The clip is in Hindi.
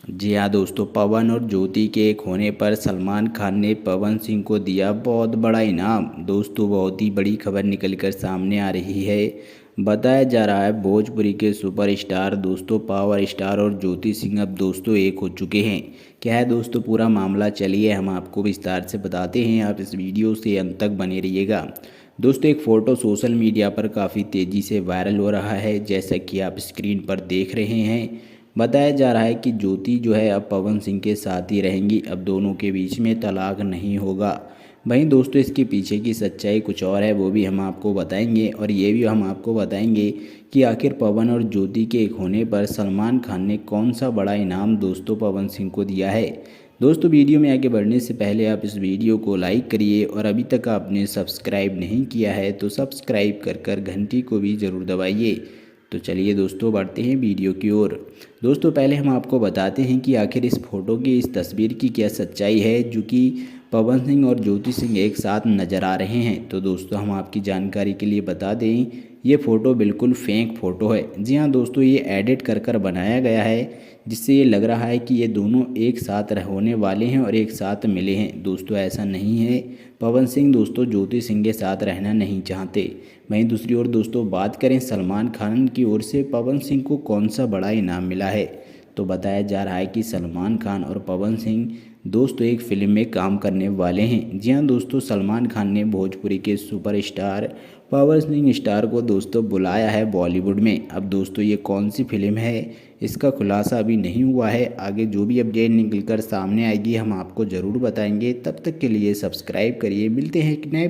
जी हाँ दोस्तों, पवन और ज्योति के एक होने पर सलमान खान ने पवन सिंह को दिया बहुत बड़ा इनाम। दोस्तों, बहुत ही बड़ी खबर निकलकर सामने आ रही है। बताया जा रहा है भोजपुरी के सुपरस्टार दोस्तों पावर स्टार और ज्योति सिंह अब दोस्तों एक हो चुके हैं। क्या है दोस्तों पूरा मामला, चलिए हम आपको विस्तार से बताते हैं। आप इस वीडियो से अंत तक बने रहिएगा। दोस्तों, एक फ़ोटो सोशल मीडिया पर काफ़ी तेज़ी से वायरल हो रहा है, जैसा कि आप स्क्रीन पर देख रहे हैं। बताया जा रहा है कि ज्योति जो है अब पवन सिंह के साथ ही रहेंगी, अब दोनों के बीच में तलाक नहीं होगा। वहीं दोस्तों, इसके पीछे की सच्चाई कुछ और है, वो भी हम आपको बताएंगे। और ये भी हम आपको बताएंगे कि आखिर पवन और ज्योति के एक होने पर सलमान खान ने कौन सा बड़ा इनाम दोस्तों पवन सिंह को दिया है। दोस्तों, वीडियो में आगे बढ़ने से पहले आप इस वीडियो को लाइक करिए और अभी तक आपने सब्सक्राइब नहीं किया है तो सब्सक्राइब कर घंटी को भी ज़रूर दबाइए। तो चलिए दोस्तों, बढ़ते हैं वीडियो की ओर। दोस्तों, पहले हम आपको बताते हैं कि आखिर इस फोटो की, इस तस्वीर की क्या सच्चाई है, जो कि पवन सिंह और ज्योति सिंह एक साथ नज़र आ रहे हैं। तो दोस्तों, हम आपकी जानकारी के लिए बता दें, ये फ़ोटो बिल्कुल फेक फ़ोटो है। जी हाँ दोस्तों, ये एडिट कर बनाया गया है, जिससे ये लग रहा है कि ये दोनों एक साथ होने वाले हैं और एक साथ मिले हैं। दोस्तों, ऐसा नहीं है। पवन सिंह दोस्तों ज्योति सिंह के साथ रहना नहीं चाहते। वहीं दूसरी ओर दोस्तों, बात करें सलमान खान की ओर से पवन सिंह को कौन सा बड़ा इनाम मिला है, तो बताया जा रहा है कि सलमान खान और पवन सिंह दोस्तों एक फिल्म में काम करने वाले हैं। जी हाँ दोस्तों, सलमान खान ने भोजपुरी के सुपरस्टार पावर सिंह स्टार को दोस्तों बुलाया है बॉलीवुड में। अब दोस्तों, ये कौन सी फिल्म है, इसका खुलासा अभी नहीं हुआ है। आगे जो भी अपडेट निकल कर सामने आएगी हम आपको ज़रूर बताएंगे। तब तक के लिए सब्सक्राइब करिए। मिलते हैं एक नए